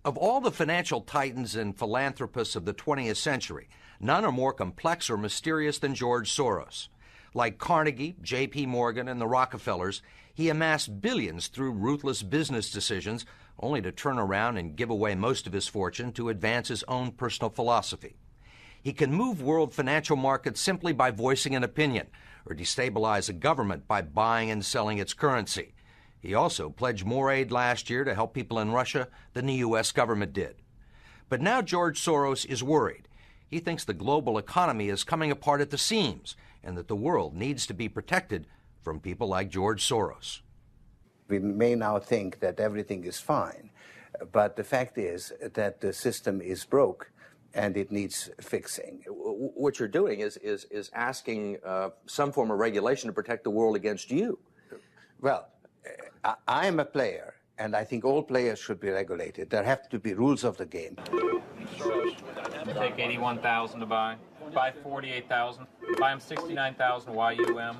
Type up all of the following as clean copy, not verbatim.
Of all the financial titans and philanthropists of the 20th century, none are more complex or mysterious than George Soros. Like Carnegie, J.P. Morgan, and the Rockefellers, he amassed billions through ruthless business decisions, only to turn around and give away most of his fortune to advance his own personal philosophy. He can move world financial markets simply by voicing an opinion, or destabilize a government by buying and selling its currency. He also pledged more aid last year to help people in Russia than the U.S. government did. But now George Soros is worried. He thinks the global economy is coming apart at the seams and that the world needs to be protected from people like George Soros. We may now think that everything is fine, but the fact is that the system is broke and it needs fixing. What you're doing is asking some form of regulation to protect the world against you. Well, I am a player, and I think all players should be regulated. There have to be rules of the game. Take 81,000 to buy 48,000. Buy him 69,000 YUM.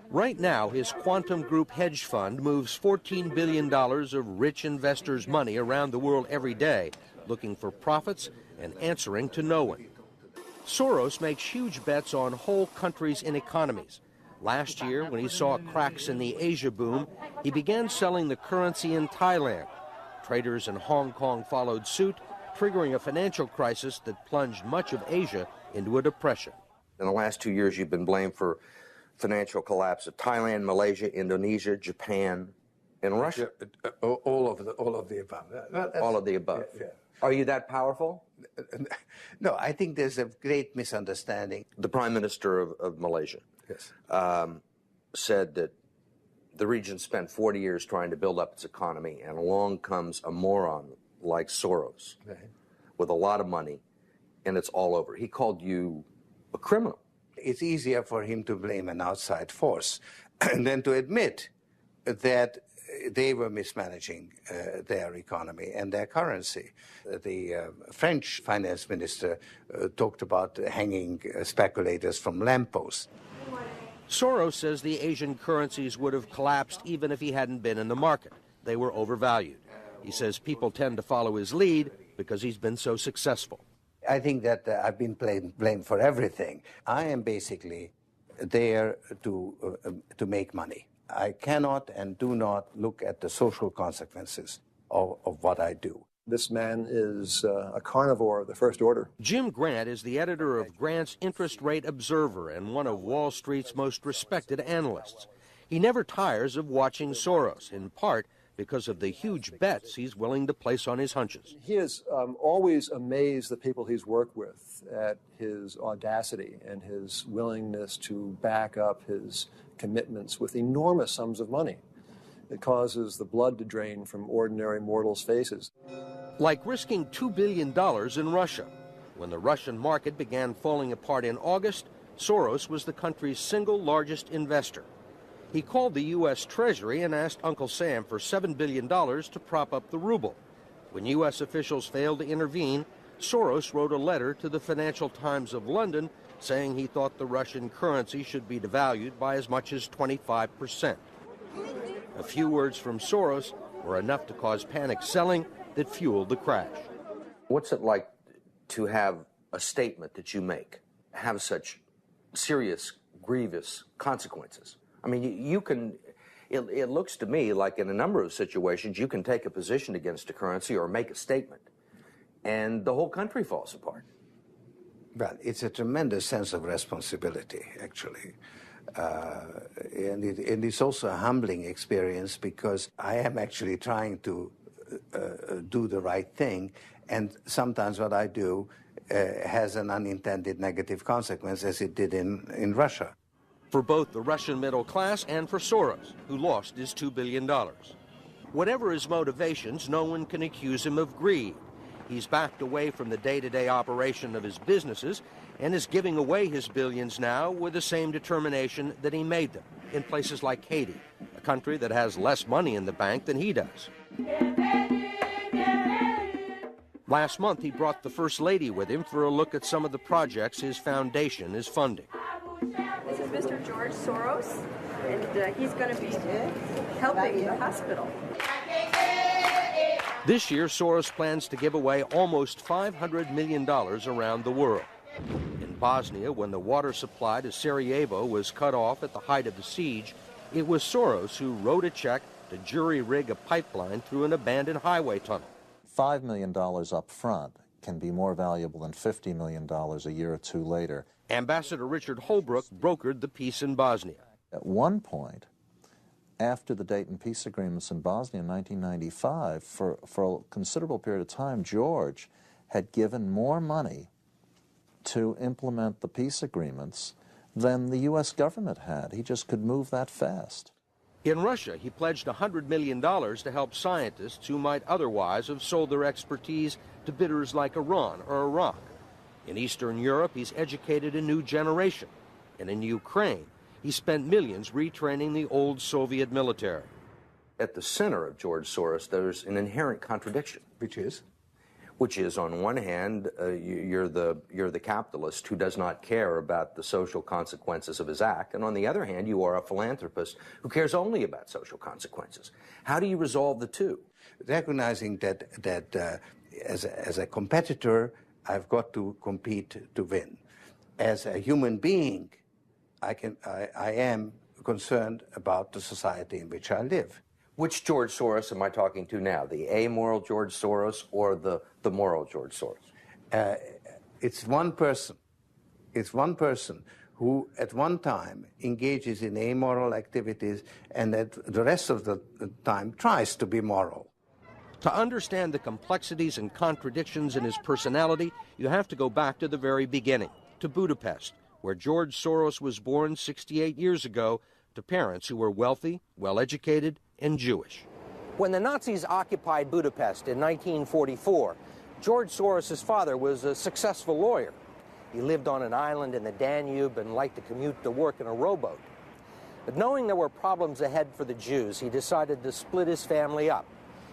Right now, his Quantum Group hedge fund moves $14 billion of rich investors' money around the world every day, looking for profits and answering to no one. Soros makes huge bets on whole countries and economies. Last year, when he saw cracks in the Asia boom, he began selling the currency in Thailand. Traders in Hong Kong followed suit, triggering a financial crisis that plunged much of Asia into a depression. In the last 2 years, you've been blamed for financial collapse of Thailand, Malaysia, Indonesia, Japan, and Russia. All of the above. All of the above. Yeah. Are you that powerful? No, I think there's a great misunderstanding. The Prime Minister of Malaysia said that the region spent 40 years trying to build up its economy, and along comes a moron like Soros with a lot of money, and it's all over. He called you a criminal. It's easier for him to blame an outside force than to admit that they were mismanaging their economy and their currency. The French finance minister talked about hanging speculators from lampposts. Soros says the Asian currencies would have collapsed even if he hadn't been in the market. They were overvalued. He says people tend to follow his lead because he's been so successful. I think that I've been blamed for everything. I am basically there to make money. I cannot and do not look at the social consequences of what I do. This man is a carnivore of the first order. Jim Grant is the editor of Grant's Interest Rate Observer and one of Wall Street's most respected analysts. He never tires of watching Soros, in part because of the huge bets he's willing to place on his hunches. He has always amazed the people he's worked with at his audacity and his willingness to back up his commitments with enormous sums of money. It causes the blood to drain from ordinary mortals' faces. Like risking $2 billion in Russia. When the Russian market began falling apart in August, Soros was the country's single largest investor. He called the U.S. Treasury and asked Uncle Sam for $7 billion to prop up the ruble. When U.S. officials failed to intervene, Soros wrote a letter to the Financial Times of London saying he thought the Russian currency should be devalued by as much as 25%. A few words from Soros were enough to cause panic selling that fueled the crash. What's it like to have a statement that you make have such serious, grievous consequences? I mean, you can, it looks to me like in a number of situations, you can take a position against a currency or make a statement, and the whole country falls apart. Well, it's a tremendous sense of responsibility, actually. And it's also a humbling experience because I am actually trying to do the right thing, and sometimes what I do has an unintended negative consequence, as it did in Russia. For both the Russian middle class and for Soros, who lost his $2 billion. Whatever his motivations, no one can accuse him of greed. He's backed away from the day-to-day operation of his businesses and is giving away his billions now with the same determination that he made them in places like Haiti, a country that has less money in the bank than he does. Last month, he brought the First Lady with him for a look at some of the projects his foundation is funding. This is Mr. George Soros, and he's going to be helping the hospital. This year, Soros plans to give away almost $500 million around the world. In Bosnia, when the water supply to Sarajevo was cut off at the height of the siege, it was Soros who wrote a check to jury-rig a pipeline through an abandoned highway tunnel. $5 million up front can be more valuable than $50 million a year or two later. Ambassador Richard Holbrooke brokered the peace in Bosnia. At one point, after the Dayton peace agreements in Bosnia in 1995, for a considerable period of time, George had given more money to implement the peace agreements than the U.S. government had. He just could move that fast. In Russia, he pledged $100 million to help scientists who might otherwise have sold their expertise to bidders like Iran or Iraq. In Eastern Europe, he's educated a new generation. And in Ukraine, he spent millions retraining the old Soviet military. At the center of George Soros, there's an inherent contradiction. Which is, on one hand, you're the capitalist who does not care about the social consequences of his act, and on the other hand, you are a philanthropist who cares only about social consequences. How do you resolve the two? Recognizing that as a competitor, I've got to compete to win. As a human being, I am concerned about the society in which I live. Which George Soros am I talking to now? The amoral George Soros or the moral George Soros? It's one person. It's one person who at one time engages in amoral activities and at the rest of the time tries to be moral. To understand the complexities and contradictions in his personality, you have to go back to the very beginning, to Budapest, where George Soros was born 68 years ago to parents who were wealthy, well-educated, and Jewish. When the Nazis occupied Budapest in 1944, George Soros' father was a successful lawyer. He lived on an island in the Danube and liked to commute to work in a rowboat. But knowing there were problems ahead for the Jews, he decided to split his family up.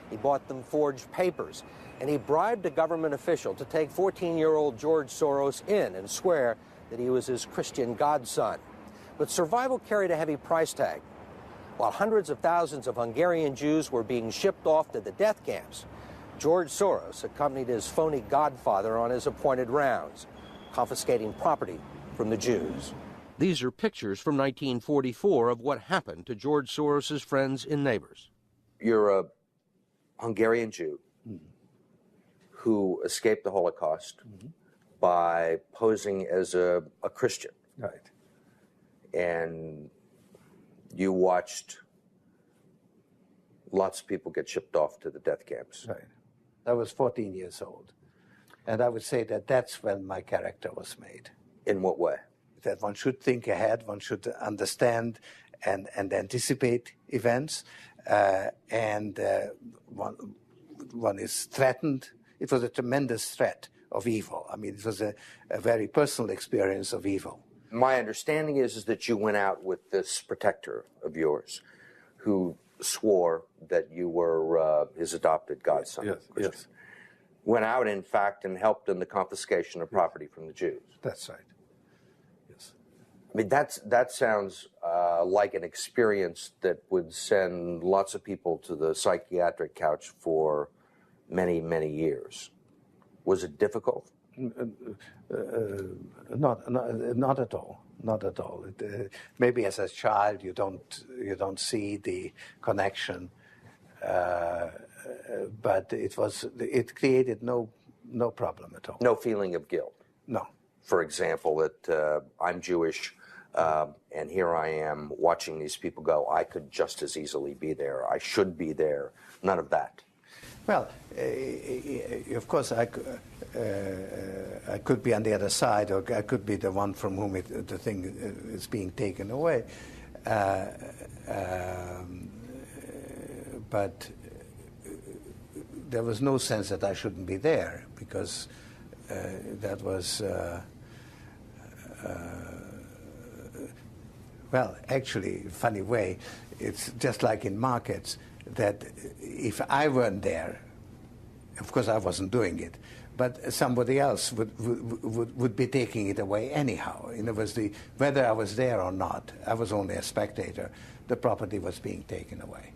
He bought them forged papers, and he bribed a government official to take 14-year-old George Soros in and swear that he was his Christian godson. But survival carried a heavy price tag. While hundreds of thousands of Hungarian Jews were being shipped off to the death camps, George Soros accompanied his phony godfather on his appointed rounds, confiscating property from the Jews. These are pictures from 1944 of what happened to George Soros' friends and neighbors. You're a Hungarian Jew who escaped the Holocaust by posing as a Christian. Right. And you watched lots of people get shipped off to the death camps. Right. I was 14 years old. And I would say that that's when my character was made. In what way? That one should think ahead, one should understand and anticipate events, and one is threatened. It was a tremendous threat of evil. I mean, it was a very personal experience of evil. My understanding is that you went out with this protector of yours who swore that you were his adopted godson. Yes, yes. Went out, in fact, and helped in the confiscation of property from the Jews. That's right. Yes. I mean, that sounds like an experience that would send lots of people to the psychiatric couch for many, many years. Was it difficult? Not at all. Not at all. Maybe as a child you don't see the connection, but it created no problem at all. No feeling of guilt. No. For example, that I'm Jewish, and here I am watching these people go. I could just as easily be there. I should be there. None of that. Well, of course, I could be on the other side, or I could be the one from whom the thing is being taken away. But there was no sense that I shouldn't be there, because that was, well, actually, funny way, it's just like in markets, that if I weren't there, of course I wasn't doing it, but somebody else would be taking it away anyhow. In other words, whether I was there or not, I was only a spectator, the property was being taken away.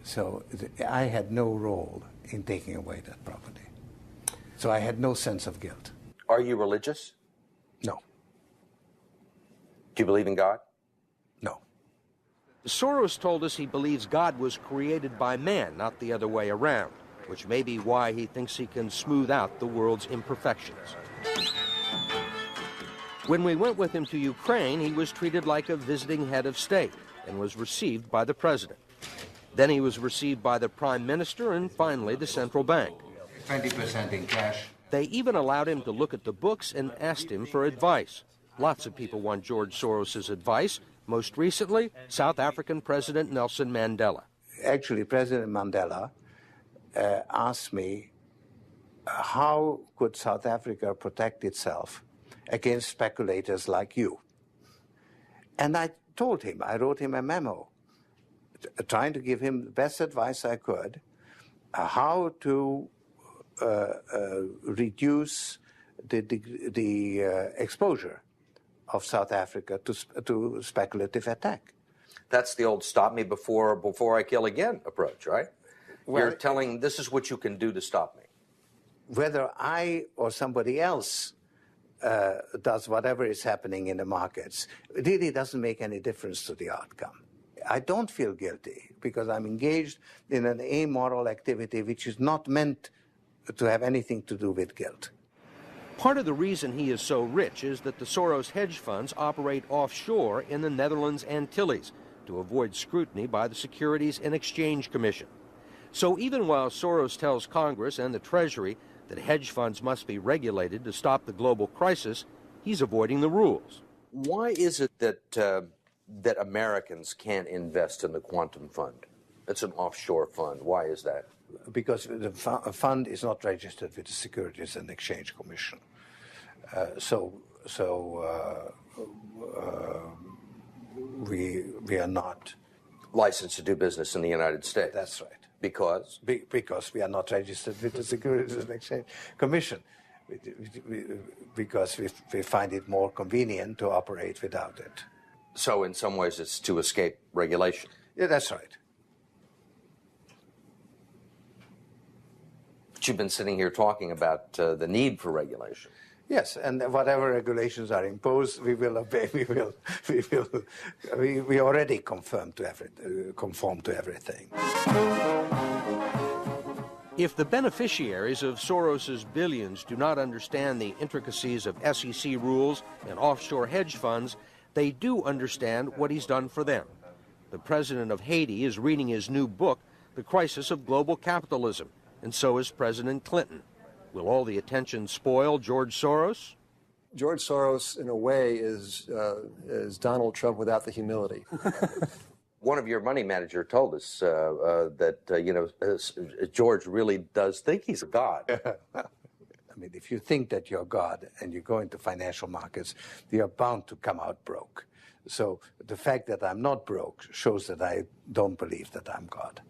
So I had no role in taking away that property. So I had no sense of guilt. Are you religious? No. Do you believe in God? No. Soros told us he believes God was created by man, not the other way around, which may be why he thinks he can smooth out the world's imperfections. When we went with him to Ukraine, he was treated like a visiting head of state and was received by the president. Then he was received by the prime minister and finally the central bank. 20% in cash. They even allowed him to look at the books and asked him for advice. Lots of people want George Soros' advice. Most recently, South African President Nelson Mandela. Actually, President Mandela asked me, how could South Africa protect itself against speculators like you? And I told him, I wrote him a memo, trying to give him the best advice I could, how to reduce the exposure of South Africa to speculative attack. That's the old stop me before I kill again approach, right? Well, you're telling this is what you can do to stop me. Whether I or somebody else does whatever is happening in the markets, it really doesn't make any difference to the outcome. I don't feel guilty because I'm engaged in an amoral activity which is not meant to have anything to do with guilt. Part of the reason he is so rich is that the Soros hedge funds operate offshore in the Netherlands Antilles to avoid scrutiny by the Securities and Exchange Commission. So even while Soros tells Congress and the Treasury that hedge funds must be regulated to stop the global crisis, he's avoiding the rules. Why is it that Americans can't invest in the quantum fund? It's an offshore fund. Why is that? Because the fund is not registered with the Securities and Exchange Commission. We are not licensed to do business in the United States. That's right. Because? Because we are not registered with the Securities and Exchange Commission. Because we find it more convenient to operate without it. So in some ways it's to escape regulation. Yeah, that's right. But you've been sitting here talking about the need for regulation. Yes, and whatever regulations are imposed, we will obey. We already conform to everything. If the beneficiaries of Soros's billions do not understand the intricacies of SEC rules and offshore hedge funds, they do understand what he's done for them. The president of Haiti is reading his new book, The Crisis of Global Capitalism, and so is President Clinton. Will all the attention spoil George Soros? George Soros, in a way, is Donald Trump without the humility. One of your money manager told us that, George really does think he's a god. I mean, if you think that you're God and you go into financial markets, you're bound to come out broke. So the fact that I'm not broke shows that I don't believe that I'm God.